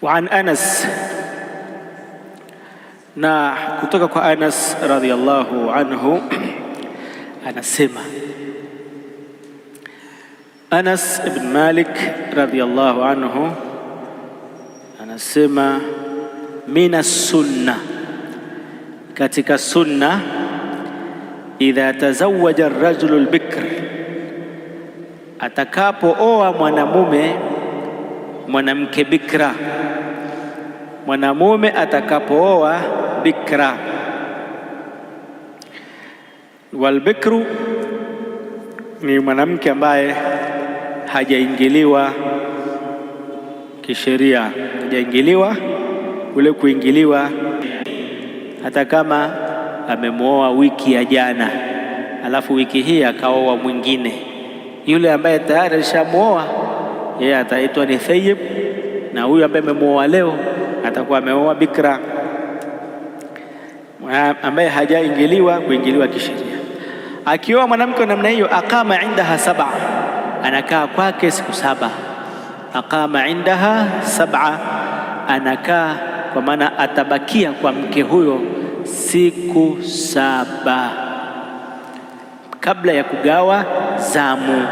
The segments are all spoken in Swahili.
وعن أنس na kutoka kwa Anas radhiyallahu anhu anasema, Anas ibn Malik radhiyallahu anhu anasema, mina sunna, katika sunna, idha tazawaja ar-rajulu al-bikr, atakapooa mwanamume mwanamke bikra, mwanamume atakapooa bikra. Walbikru ni mwanamke ambaye hajaingiliwa kisheria, hajaingiliwa kule kuingiliwa, hata kama amemwoa wiki ya jana alafu wiki hii akaoa mwingine, yule ambaye tayari alishamwoa yeye ataitwa ni thayyib, na huyu ambaye amemwoa leo atakuwa ameoa bikra, ambaye hajaingiliwa kuingiliwa kisheria. Akioa mwanamke namna hiyo, aqama indaha sab'a, anakaa kwake siku saba. Aqama indaha sab'a, anakaa, kwa maana atabakia kwa mke huyo siku saba kabla ya kugawa zamu.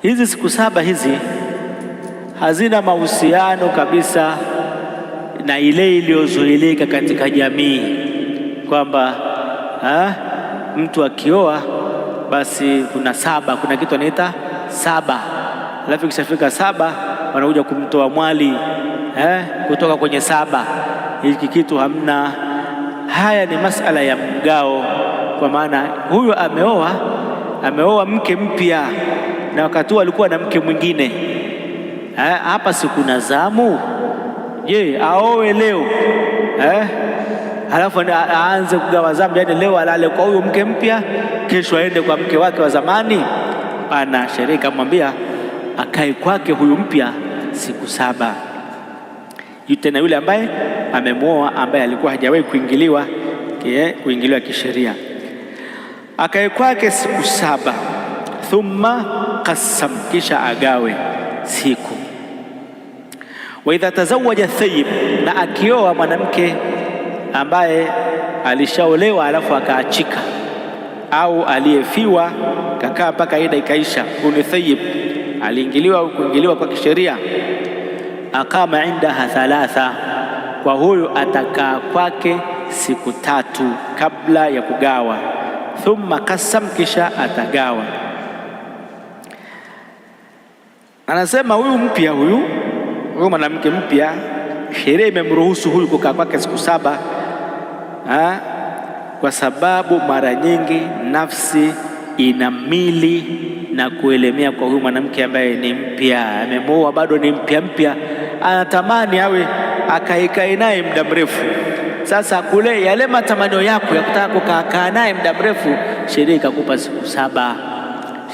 Hizi siku saba hizi hazina mahusiano kabisa na ile iliyozoeleka katika jamii kwamba mtu akioa basi kuna saba, kuna kitu anaita saba, alafu ikishafika saba wanakuja kumtoa mwali kutoka kwenye saba. Hiki kitu hamna. Haya ni masala ya mgao, kwa maana huyo ameoa mke mpya na wakati alikuwa na mke mwingine. Hapa si kuna zamu? Je, aowe leo halafu aanze kugawa zamu, yaani leo alale kwa huyo mke mpya, kesho aende kwa mke wake wa zamani? Pana sheria ikamwambia akae kwake huyu mpya siku saba. Tena yule ambaye amemwoa, ambaye alikuwa hajawahi kuingiliwa kisheria, akae kwake siku saba. Thumma qassam, kisha agawe siku. Wa idha tazawaja thayyib, na akioa mwanamke ambaye alishaolewa alafu akaachika, au aliyefiwa kakaa mpaka ida ikaisha, ni thayyib, aliingiliwa au kuingiliwa kwa kisheria. Aqama indaha thalatha, kwa huyu atakaa kwake siku tatu kabla ya kugawa. Thumma qassam, kisha atagawa. Anasema huyu mpya, huyu mwanamke mpya, sheria imemruhusu huyu kukaa kwake siku saba, kwa sababu mara nyingi nafsi ina mili na kuelemea kwa huyu mwanamke ambaye ni mpya, amemwoa bado ni mpya, anatamani awe akaikae naye muda mrefu. Sasa kule yale matamanio yako ya kutaka kukaa naye muda mrefu, sheria ikakupa siku saba.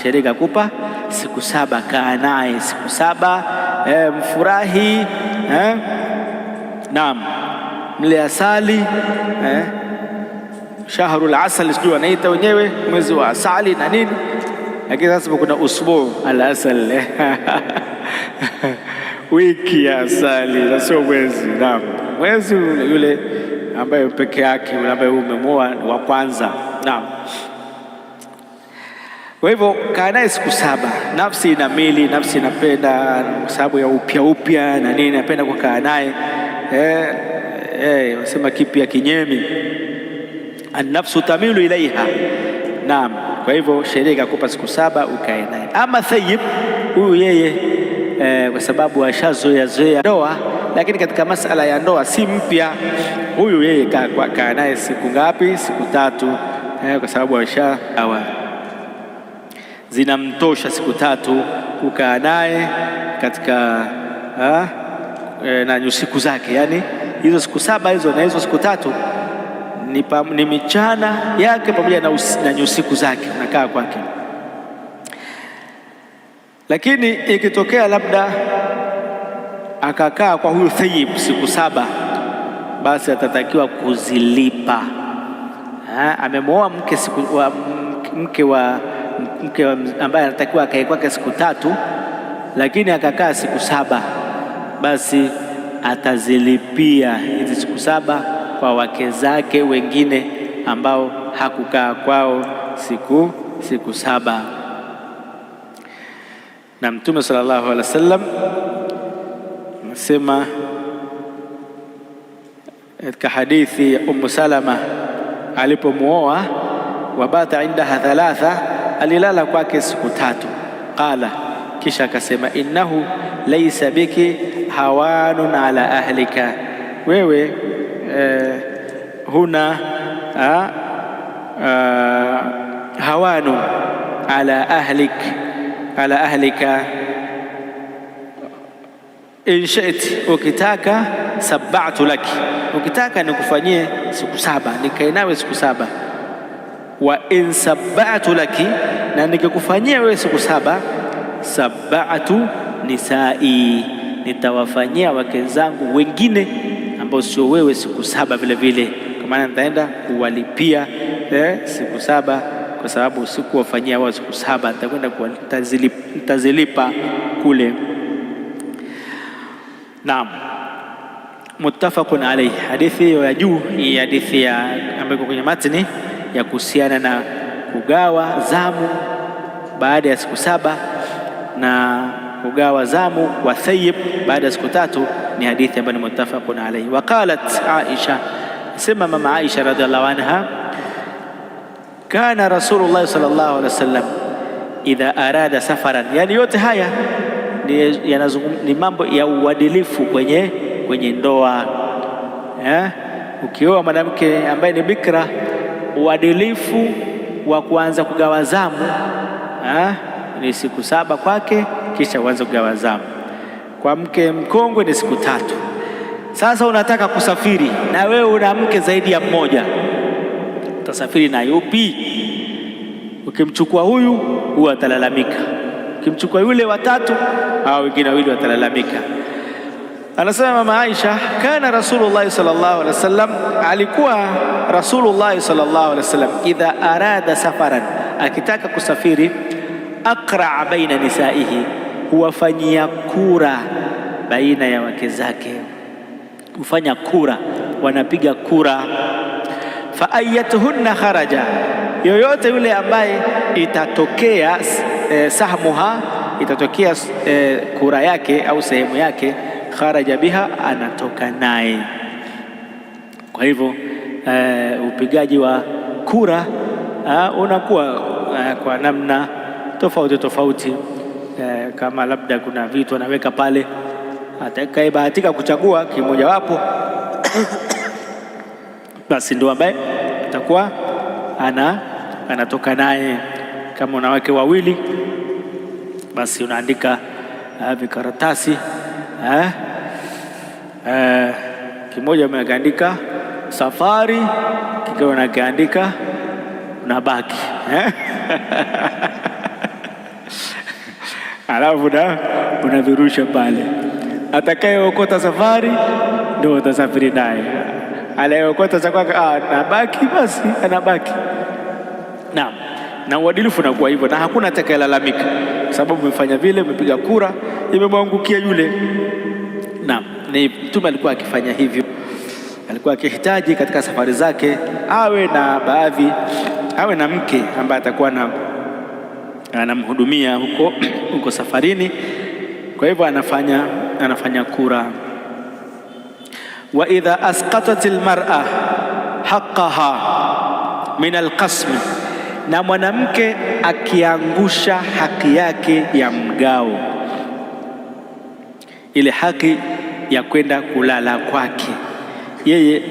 Sheria ikakupa siku saba, kaa naye siku saba, mfurahi, naam, mle asali, shahrul asali, sijui wanaita wenyewe, mwezi wa asali na nini. Lakini sasa kuna usbu al-asal wiki ya asali, na sio mwezi. Naam, mwezi yule ambaye peke yake, yule ambaye umemwoa wa kwanza. Naam. Kwa hivyo kaa naye siku saba. Nafsi ina mili, nafsi inapenda, kwa sababu ya upya na nini, napenda kukaa naye. Wasema kipya kinyemi, an-nafsu tamilu ilaiha. Naam. Kwa hivyo sheria ikakupa siku saba ukae naye. Ama thayyib, huyu yeye kwa sababu ashazoea ndoa, lakini katika masala ya ndoa si mpya, huyu yeye kaa naye siku ngapi? Siku tatu, kwa sababu ashaoa, zinamtosha siku tatu kukaa naye katika na siku zake. Yani hizo siku saba hizo na hizo siku tatu ni michana yake pamoja na nyusiku zake, nakaa kwake. Lakini ikitokea labda akakaa kwa huyu thayyib siku saba, basi atatakiwa kuzilipa. Amemwoa mke ambaye anatakiwa akae kwake siku tatu, lakini akakaa siku saba, basi atazilipia hizi siku 7 kwa wake zake wengine ambao hakukaa kwao siku 7. Na Mtume sallallahu alaihi wasallam anasema katika hadithi ya Salama alipomuoa, wabata indaha 3, alilala kwake siku 3. Qala, kisha akasema, innahu laysa biki hawanun ala ahlika, wewe huna hawanun ala ahlika, in shi'ti, ukitaka sab'atu laki, ukitaka nikufanyie siku 7, nikae nawe siku 7. Wa in sab'atu laki, na nikikufanyia wewe siku 7, sab'atu nisai, nitawafanyia wake zangu wengine ambao sio wewe siku 7 vile vile, kwa maana nitaenda kuwalipia siku 7, kwa sababu sikuwafanyia wao siku 7, nitakwenda nitazilipa kule. Naam, muttafaqun alayhi. Hadithi ya juu hii hadithi ambayo kwenye matni ya kuhusiana na kugawa zamu baada ya siku 7 na kugawa zamu wa thayyib baada ya siku 3 ni hadithi ambayo ni muttafaqun alayhi. Waqalat Aisha, sema mama Aisha radhiallahu anha, kana Rasulullah sallallahu alaihi wasallam idha arada safaran. Yani yote haya ni mambo ya uadilifu kwenye ndoa. Ukioa mwanamke ambaye ni bikra, uadilifu wa kuanza kugawa zamu ni siku 7 kwake, kisha uanze kugawa zamu. Kwa mke mkongwe ni siku 3. Sasa unataka kusafiri na wewe una mke zaidi ya mmoja, utasafiri na yupi? Ukimchukua huyu huwa atalalamika, ukimchukua yule watatu au wengine wawili watalalamika. Anasema mama Aisha, kana Rasulullah sallallahu alaihi wasallam, alikuwa Rasulullah sallallahu alaihi wasallam idha arada safaran, akitaka kusafiri, aqra baina nisaihi, huwafanyia kura baina ya wake zake, hufanya kura, wanapiga kura. Fa ayatuhunna kharaja, yoyote yule ambaye itatokea sahmuha, itatokea kura yake au sehemu yake, kharaja biha, anatoka naye. Kwa hivyo upigaji wa kura unakuwa kwa namna tofauti. Kama labda kuna vitu anaweka pale, atakayebahatika kuchagua kimojawapo basi ndio ambaye atakuwa anatoka naye. Kama una wake wawili, basi unaandika vikaratasi, kimoja umeandika safari, kingine unakiandika unabaki alafu unavirusha pale. Atakayeokota safari ndio utasafiri naye, anayeokota za kwake nabaki, basi anabaki. Naam, na uadilifu unakuwa hivyo, na hakuna atakayelalamika kwa sababu umefanya vile, umepiga kura, imemwangukia yule. Naam, ni Mtume alikuwa akifanya hivyo, alikuwa akihitaji katika safari zake awe na mke ambaye atakuwa anamhudumia huko safarini. Kwa hivyo anafanya kura. Wa idha asqatatil mar'a haqqaha min alqasm, na mwanamke akiangusha haki yake ya mgao, ile haki ya kwenda kulala kwake, yeye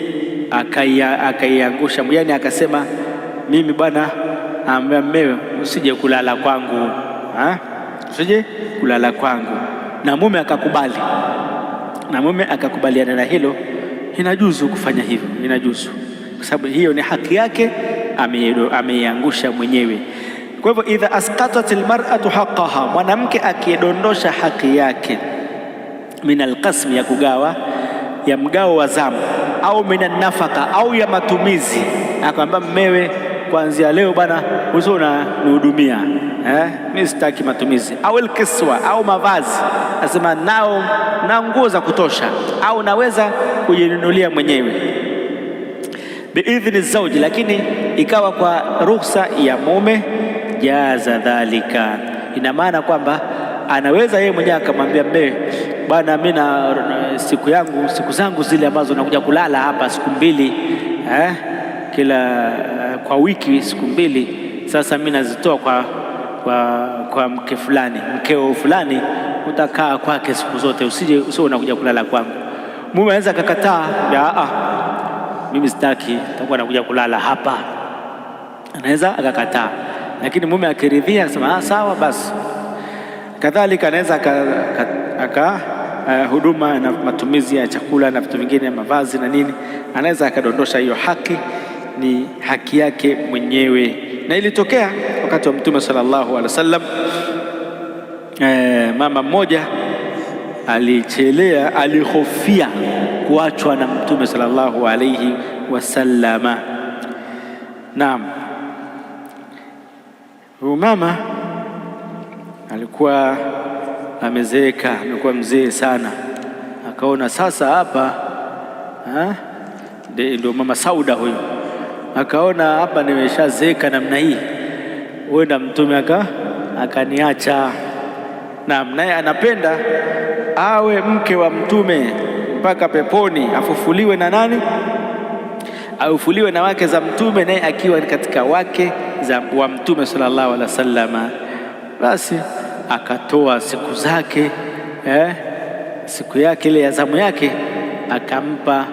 akaiangusha, yani akasema, mimi bwana ambaye mmewe usije kulala kwangu, usije kulala kwangu, na mume akakubali, na mume akakubaliana na hilo, inajuzu kufanya hivyo, inajuzu, kwa sababu hiyo ni haki yake, ameiangusha mwenyewe. Kwa hivyo idha asqatatil mar'atu haqqaha, mwanamke akidondosha haki yake, min alqasm, ya kugawa, ya mgao wa zamu, au minan nafaka, au ya matumizi, akamwambia mmewe, kuanzia leo bana usio unanihudumia, mimi sitaki matumizi, au alkiswa, au mavazi, asema nao na nguo za kutosha, au naweza kujinunulia mwenyewe biidhni zauji, lakini ikawa kwa ruhusa ya mume, jaza dhalika. Ina maana kwamba anaweza yeye mwenyewe akamwambia mmewe, bwana, mimi na siku zangu zile ambazo nakuja kulala hapa siku mbili kila kwa wiki siku mbili, sasa mimi nazitoa kwa mke fulani, mkeo fulani, utakaa kwake siku zote, usio unakuja kulala kwangu. Mume anaweza akakataa, mimi sitaki, nitakuwa nakuja kulala hapa, anaweza akakataa. Lakini mume akiridhia akasema sawa basi. Kadhalika anaweza huduma na matumizi ya chakula na vitu vingine, mavazi na nini, anaweza akadondosha hiyo haki, ni haki yake mwenyewe. Na ilitokea wakati wa Mtume sallallahu alaihi wasallam, mama mmoja alihofia kuachwa na Mtume sallallahu alaihi wasallama. Naam, huyu mama alikuwa amezeeka, amekuwa mzee sana, akaona sasa hapa ndio mama Sauda huyo, akaona hapa nimeshazeeka namna hii, huenda Mtume akaniacha. Naam, naye anapenda awe mke wa Mtume mpaka peponi, afufuliwe na nani? Afufuliwe na wake za Mtume, naye akiwa katika wake wa Mtume sallallahu alaihi wasallam. Basi akatoa siku zake, siku yake ile ya zamu yake akampa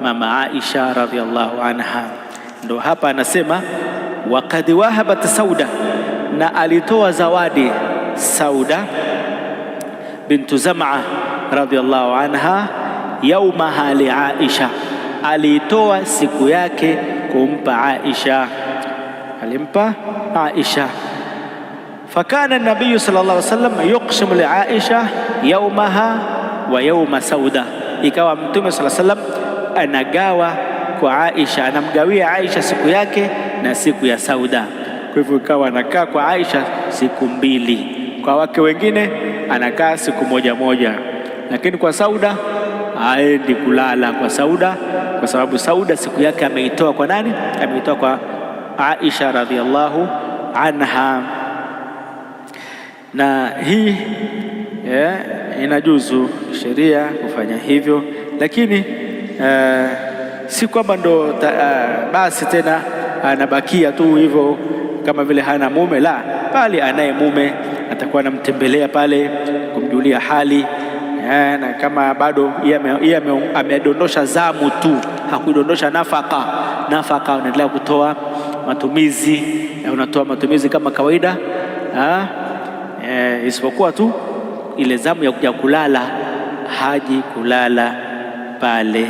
mama Aisha radhiallahu anha. Ndo hapa anasema waqad wahabat Sauda, na alitoa zawadi Sauda bintu Zam'a radhiallahu anha yaumaha li Aisha, alitoa siku yake kumpa Aisha, alimpa Aisha. Fakana nabiyu sallallahu alaihi wasallam yuqsimu li Aisha yaumaha wa yauma Sauda, ikawa Mtume sallallahu alaihi wasallam anagawa kwa Aisha, anamgawia Aisha siku yake na siku ya Sauda. Kwa hivyo ikawa anakaa kwa Aisha siku mbili, kwa wake wengine anakaa siku moja moja, lakini kwa Sauda haendi kulala kwa Sauda, kwa sababu Sauda siku yake ameitoa kwa nani? Ameitoa kwa Aisha radhiallahu anha. Na hii inajuzu sheria kufanya hivyo, lakini si kwamba ndo basi tena anabakia tu hivyo kama vile hana mume, la, bali anaye mume atakuwa anamtembelea pale kumjulia hali, na kama bado yeye amedondosha zamu tu, hakudondosha nafaka, unaendelea kutoa matumizi, unatoa matumizi kama kawaida, isipokuwa tu ile zamu ya kulala haji kulala pale.